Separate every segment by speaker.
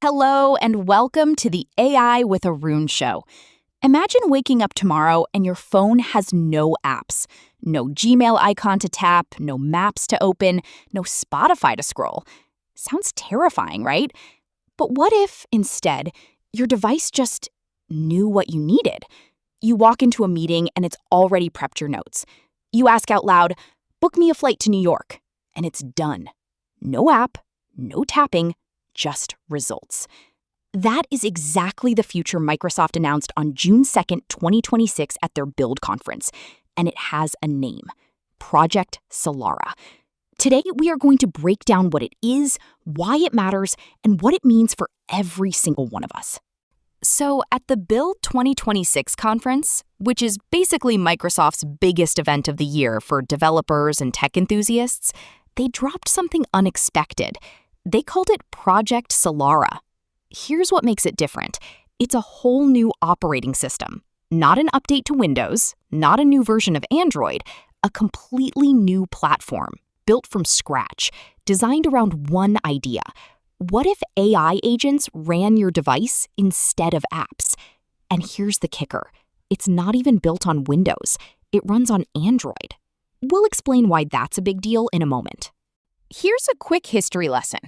Speaker 1: Hello, and welcome to the AI with Arun show. Imagine waking up tomorrow and your phone has no apps, no Gmail icon to tap, no maps to open, no Spotify to scroll. Sounds terrifying, right? But what if, instead, your device just knew what you needed? You walk into a meeting and it's already prepped your notes. You ask out loud, "Book me a flight to New York," and it's done. No app, no tapping, just results. That is exactly the future Microsoft announced on June 2nd, 2026 at their Build conference, and it has a name: Project Solara. Today, we are going to break down what it is, why it matters, and what it means for every single one of us. So, at the Build 2026 conference, which is basically Microsoft's biggest event of the year for developers and tech enthusiasts, they dropped something unexpected. They called it Project Solara. Here's what makes it different. It's a whole new operating system. Not an update to Windows, not a new version of Android, a completely new platform, built from scratch, designed around one idea. What if AI agents ran your device instead of apps? And here's the kicker. It's not even built on Windows. It runs on Android. We'll explain why that's a big deal in a moment. Here's a quick history lesson.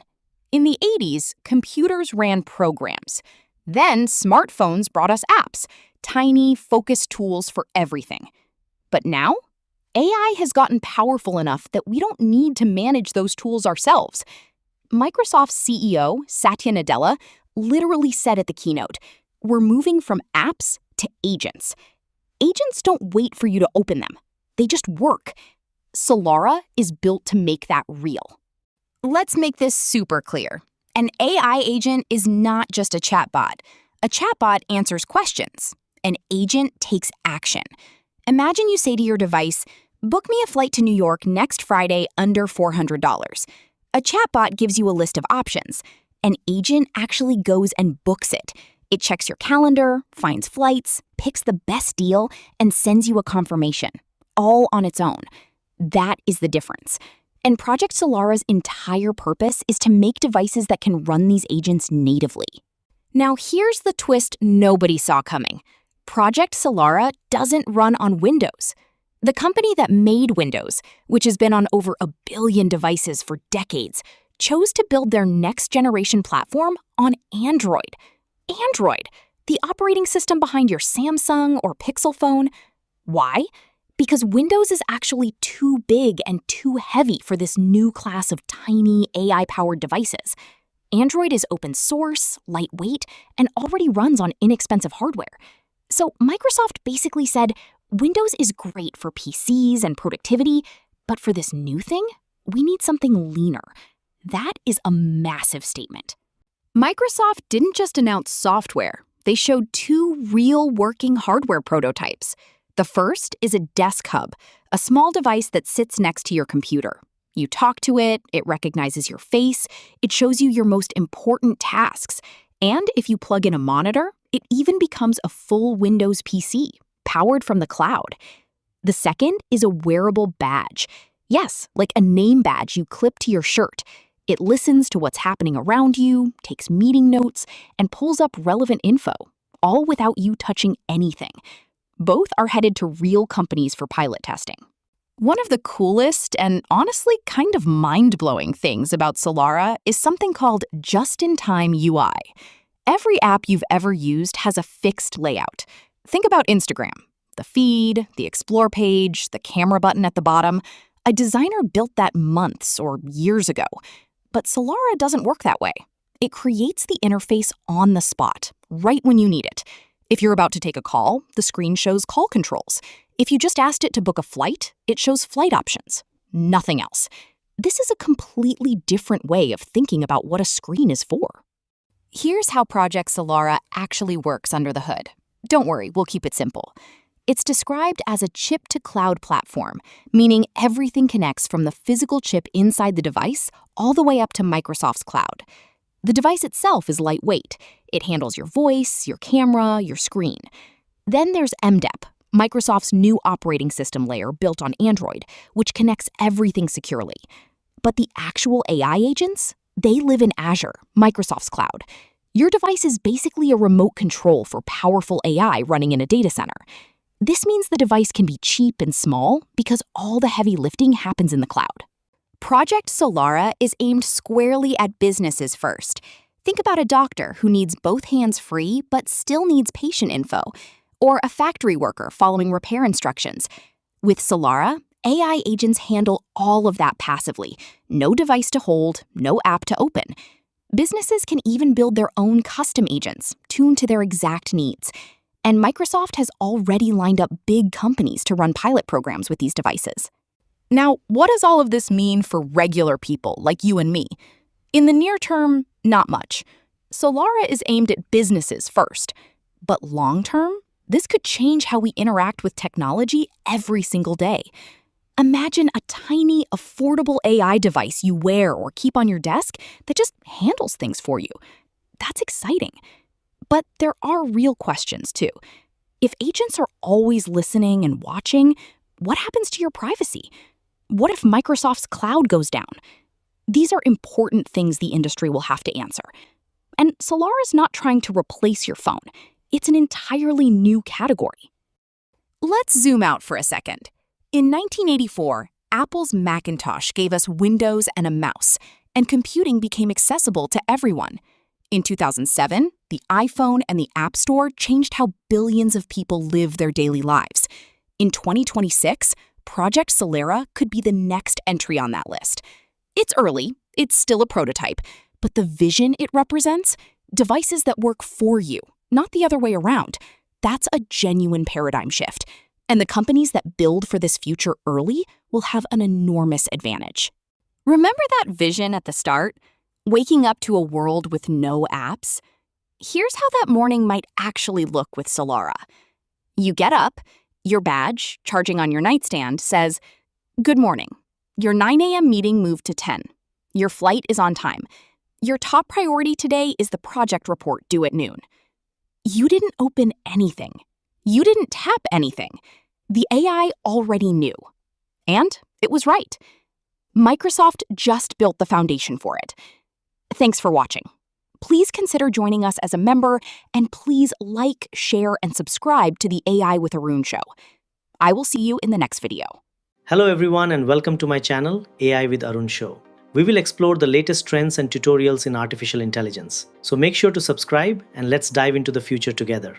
Speaker 1: In the 80s, computers ran programs. Then smartphones brought us apps, tiny, focused tools for everything. But now, AI has gotten powerful enough that we don't need to manage those tools ourselves. Microsoft's CEO, Satya Nadella, literally said at the keynote, "We're moving from apps to agents." Agents don't wait for you to open them. They just work. Solara is built to make that real. Let's make this super clear. An AI agent is not just a chatbot. A chatbot answers questions. An agent takes action. Imagine you say to your device, "Book me a flight to New York next Friday under $400. A chatbot gives you a list of options. An agent actually goes and books it. It checks your calendar, finds flights, picks the best deal, and sends you a confirmation, all on its own. That is the difference. And Project Solara's entire purpose is to make devices that can run these agents natively. Now here's the twist nobody saw coming. Project Solara doesn't run on Windows. The company that made Windows, which has been on over 1 billion devices for decades, chose to build their next-generation platform on Android. Android, the operating system behind your Samsung or Pixel phone. Why? Because Windows is actually too big and too heavy for this new class of tiny AI-powered devices. Android is open source, lightweight, and already runs on inexpensive hardware. So Microsoft basically said, Windows is great for PCs and productivity, but for this new thing, we need something leaner. That is a massive statement. Microsoft didn't just announce software. They showed 2 real working hardware prototypes. The first is a desk hub, a small device that sits next to your computer. You talk to it, it recognizes your face, it shows you your most important tasks, and if you plug in a monitor, it even becomes a full Windows PC, powered from the cloud. The second is a wearable badge. Yes, like a name badge you clip to your shirt. It listens to what's happening around you, takes meeting notes, and pulls up relevant info, all without you touching anything. Both are headed to real companies for pilot testing. One of the coolest and honestly kind of mind-blowing things about Solara is something called just-in-time UI. Every app you've ever used has a fixed layout. Think about Instagram. The feed, the explore page, the camera button at the bottom. A designer built that months or years ago. But Solara doesn't work that way. It creates the interface on the spot, right when you need it. If you're about to take a call, the screen shows call controls. If you just asked it to book a flight, it shows flight options. Nothing else. This is a completely different way of thinking about what a screen is for. Here's how Project Solara actually works under the hood. Don't worry, we'll keep it simple. It's described as a chip-to-cloud platform, meaning everything connects from the physical chip inside the device all the way up to Microsoft's cloud. The device itself is lightweight. It handles your voice, your camera, your screen. Then there's MDEP, Microsoft's new operating system layer built on Android, which connects everything securely. But the actual AI agents, they live in Azure, Microsoft's cloud. Your device is basically a remote control for powerful AI running in a data center. This means the device can be cheap and small because all the heavy lifting happens in the cloud. Project Solara is aimed squarely at businesses first. Think about a doctor who needs both hands free but still needs patient info, or a factory worker following repair instructions. With Solara, AI agents handle all of that passively. No device to hold, no app to open. Businesses can even build their own custom agents, tuned to their exact needs. And Microsoft has already lined up big companies to run pilot programs with these devices. Now, what does all of this mean for regular people like you and me? In the near term, not much. Solara is aimed at businesses first. But long term, this could change how we interact with technology every single day. Imagine a tiny, affordable AI device you wear or keep on your desk that just handles things for you. That's exciting. But there are real questions, too. If agents are always listening and watching, what happens to your privacy? What if Microsoft's cloud goes down? These are important things the industry will have to answer. And Solara is not trying to replace your phone. It's an entirely new category. Let's zoom out for a second. In 1984, Apple's Macintosh gave us Windows and a mouse, and computing became accessible to everyone. In 2007, the iPhone and the App Store changed how billions of people live their daily lives. In 2026, Project Solara could be the next entry on that list. It's early, it's still a prototype, but the vision it represents, devices that work for you, not the other way around, that's a genuine paradigm shift. And the companies that build for this future early will have an enormous advantage. Remember that vision at the start? Waking up to a world with no apps? Here's how that morning might actually look with Solara. You get up, your badge, charging on your nightstand, says, "Good morning. Your 9 a.m. meeting moved to 10. Your flight is on time. Your top priority today is the project report due at noon." You didn't open anything. You didn't tap anything. The AI already knew. And it was right. Microsoft just built the foundation for it. Thanks for watching. Please consider joining us as a member, and please like, share, and subscribe to the AI with Arun show. I will see you in the next video.
Speaker 2: Hello everyone and welcome to my channel, AI with Arun show. We will explore the latest trends and tutorials in artificial intelligence. So make sure to subscribe and let's dive into the future together.